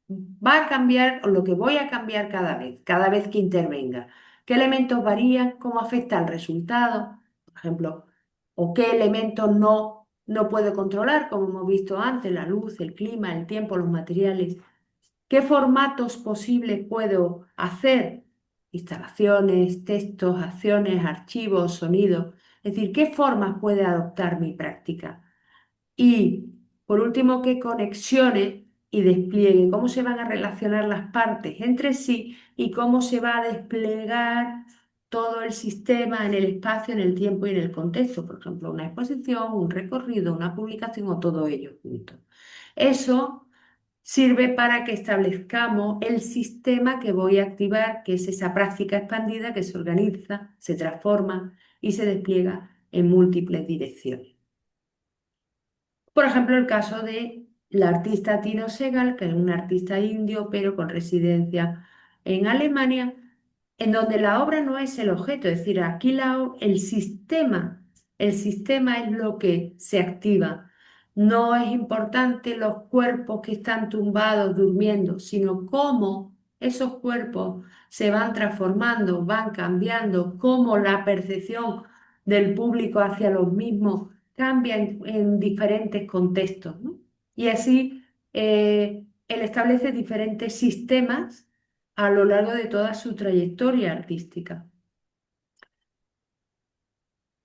va a cambiar o lo que voy a cambiar cada vez que intervenga. ¿Qué elementos varían? ¿Cómo afecta al resultado? Por ejemplo, o qué elementos no puedo controlar, como hemos visto antes, la luz, el clima, el tiempo, los materiales. ¿Qué formatos posibles puedo hacer? Instalaciones, textos, acciones, archivos, sonidos. Es decir, ¿qué formas puede adoptar mi práctica? Y por último, qué conexiones y despliegue, cómo se van a relacionar las partes entre sí y cómo se va a desplegar todo el sistema en el espacio, en el tiempo y en el contexto. Por ejemplo, una exposición, un recorrido, una publicación o todo ello junto. Eso sirve para que establezcamos el sistema que voy a activar, que es esa práctica expandida que se organiza, se transforma y se despliega en múltiples direcciones. Por ejemplo, el caso de la artista Tino Segal, que es un artista indio, pero con residencia en Alemania, en donde la obra no es el objeto, es decir, aquí el sistema es lo que se activa. No es importante los cuerpos que están tumbados, durmiendo, sino cómo esos cuerpos se van transformando, van cambiando, cómo la percepción del público hacia los mismos cambia en diferentes contextos, ¿no? Y así él establece diferentes sistemas a lo largo de toda su trayectoria artística.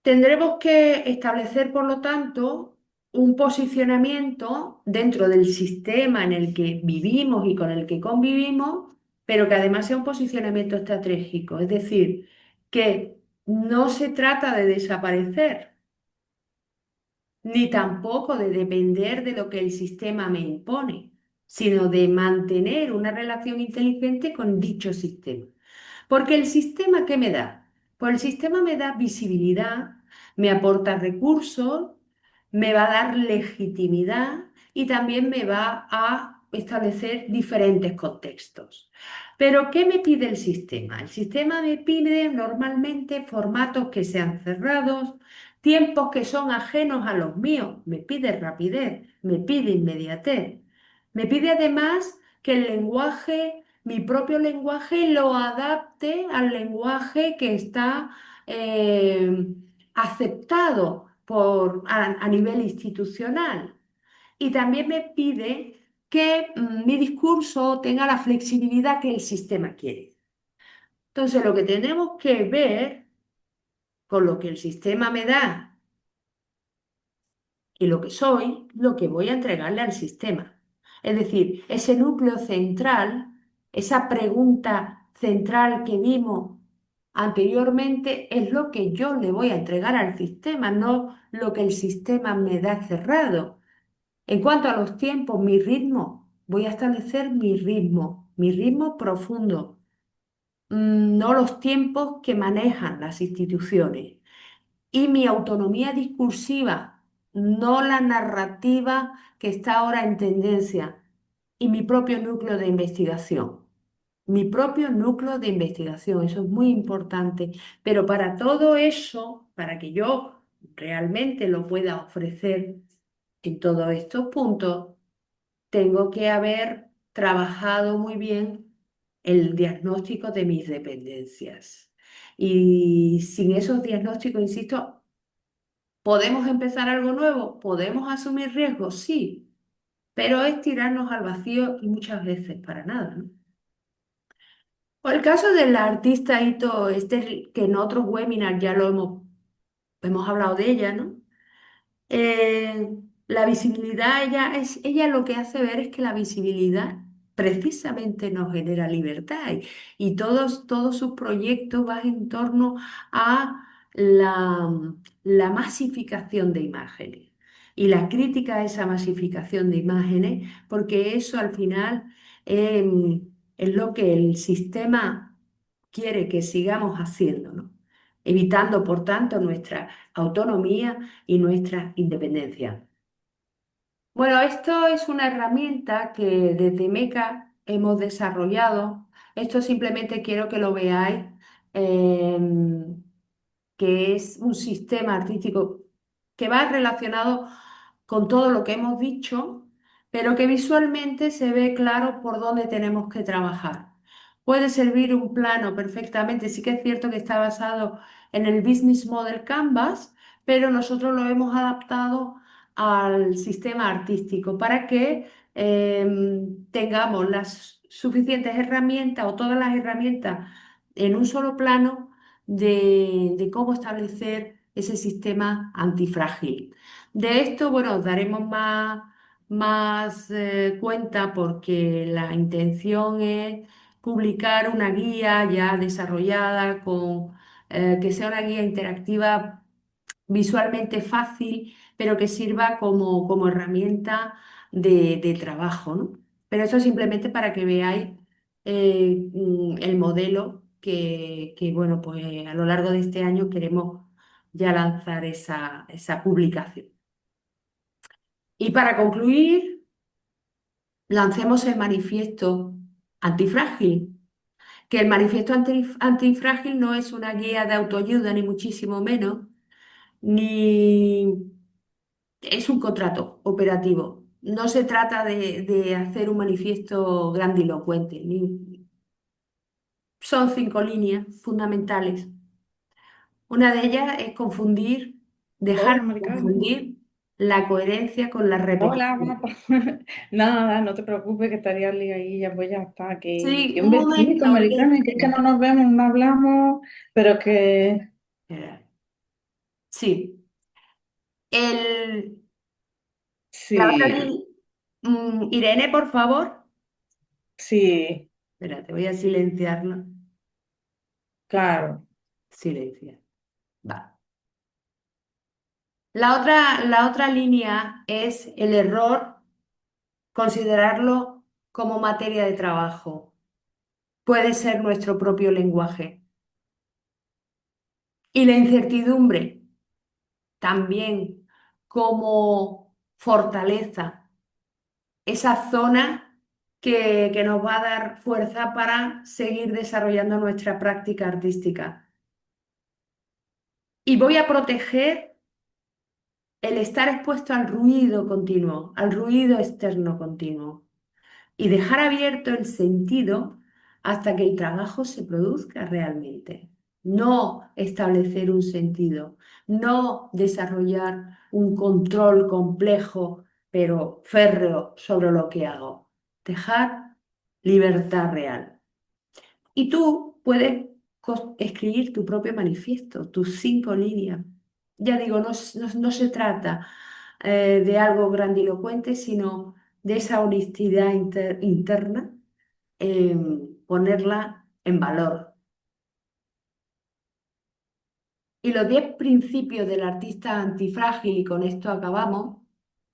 Tendremos que establecer, por lo tanto, un posicionamiento dentro del sistema en el que vivimos y con el que convivimos, pero que además sea un posicionamiento estratégico, es decir, que no se trata de desaparecer, ni tampoco de depender de lo que el sistema me impone, sino de mantener una relación inteligente con dicho sistema. Porque el sistema, ¿qué me da? Pues el sistema me da visibilidad, me aporta recursos, me va a dar legitimidad y también me va a establecer diferentes contextos. Pero, ¿qué me pide el sistema? El sistema me pide normalmente formatos que sean cerrados, tiempos que son ajenos a los míos, me pide rapidez, me pide inmediatez, me pide además que el lenguaje, mi propio lenguaje, lo adapte al lenguaje que está aceptado a nivel institucional. Y también me pide que mi discurso tenga la flexibilidad que el sistema quiere. Entonces, lo que tenemos que ver con lo que el sistema me da y lo que soy, lo que voy a entregarle al sistema. Es decir, ese núcleo central, esa pregunta central que vimos anteriormente, es lo que yo le voy a entregar al sistema, no lo que el sistema me da cerrado. En cuanto a los tiempos, mi ritmo, voy a establecer mi ritmo profundo, no los tiempos que manejan las instituciones. Y mi autonomía discursiva, no la narrativa que está ahora en tendencia. Y mi propio núcleo de investigación. Mi propio núcleo de investigación, eso es muy importante. Pero para todo eso, para que yo realmente lo pueda ofrecer en todos estos puntos, tengo que haber trabajado muy bien el diagnóstico de mis dependencias. Y sin esos diagnósticos, insisto, ¿podemos empezar algo nuevo? ¿Podemos asumir riesgos? Sí, pero es tirarnos al vacío y muchas veces para nada, ¿no? O el caso del artista Ito, que en otros webinars ya lo hemos hablado de ella, ¿no? La visibilidad, ella lo que hace ver es que la visibilidad precisamente nos genera libertad y todos sus proyectos van en torno a la masificación de imágenes y la crítica a esa masificación de imágenes, porque eso al final es lo que el sistema quiere que sigamos haciendo, ¿no? Evitando, por tanto, nuestra autonomía y nuestra independencia. Bueno, esto es una herramienta que desde MECA hemos desarrollado. Esto simplemente quiero que lo veáis, em, que es un sistema artístico que va relacionado con todo lo que hemos dicho, pero que visualmente se ve claro por dónde tenemos que trabajar. Puede servir un plano perfectamente, sí que es cierto que está basado en el Business Model Canvas, pero nosotros lo hemos adaptado al sistema artístico para que tengamos las suficientes herramientas o todas las herramientas en un solo plano de cómo establecer ese sistema antifrágil. De esto, bueno, os daremos más cuenta porque la intención es publicar una guía ya desarrollada que sea una guía interactiva visualmente fácil, pero que sirva como herramienta de trabajo, ¿no? Pero eso simplemente para que veáis el modelo bueno, pues a lo largo de este año queremos ya lanzar esa publicación. Y para concluir, lancemos el manifiesto antifrágil, que el manifiesto antifrágil no es una guía de autoayuda, ni muchísimo menos, ni es un contrato operativo. No se trata de hacer un manifiesto grandilocuente, son 5 líneas fundamentales. Una de ellas es dejar Hola, de Maricarmen. confundir la coherencia con la Hola, repetición. guapa. Nada, no te preocupes que estaría ahí, ya pues ya está. Sí, Que un un besito, momento, Maricarmen, que es que no nos vemos, no hablamos, pero que Espera. Sí, el, la otra sí, aquí, Irene, por favor. sí, Espera, te voy a silenciarlo. claro. Silenciar. Va. La otra línea es el error, considerarlo como materia de trabajo. Puede ser nuestro propio lenguaje. Y la incertidumbre también como fortaleza, esa zona que nos va a dar fuerza para seguir desarrollando nuestra práctica artística. Y voy a proteger el estar expuesto al ruido continuo, al ruido externo continuo, y dejar abierto el sentido hasta que el trabajo se produzca realmente. No establecer un sentido, no desarrollar un control complejo pero férreo sobre lo que hago. Dejar libertad real. Y tú puedes escribir tu propio manifiesto, tus 5 líneas. Ya digo, no se trata de algo grandilocuente, sino de esa honestidad interna, ponerla en valor. Y los 10 principios del artista antifrágil, y con esto acabamos,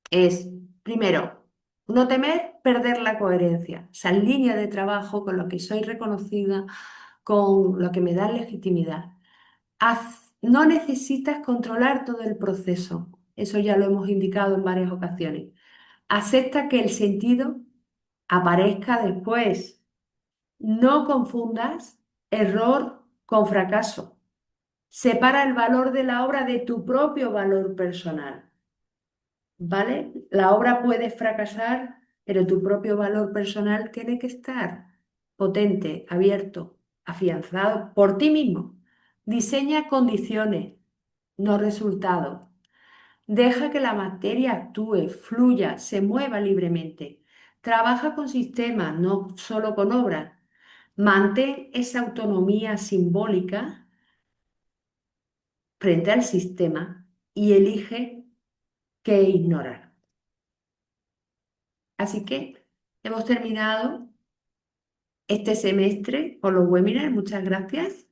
es, primero, no temer perder la coherencia, esa línea de trabajo con lo que soy reconocida, con lo que me da legitimidad. No necesitas controlar todo el proceso, eso ya lo hemos indicado en varias ocasiones. Acepta que el sentido aparezca después. No confundas error con fracaso. Separa el valor de la obra de tu propio valor personal, ¿vale? La obra puede fracasar, pero tu propio valor personal tiene que estar potente, abierto, afianzado por ti mismo. Diseña condiciones, no resultados. Deja que la materia actúe, fluya, se mueva libremente. Trabaja con sistemas, no solo con obras. Mantén esa autonomía simbólica frente al sistema y elige qué ignorar. Así que hemos terminado este semestre con los webinars. Muchas gracias.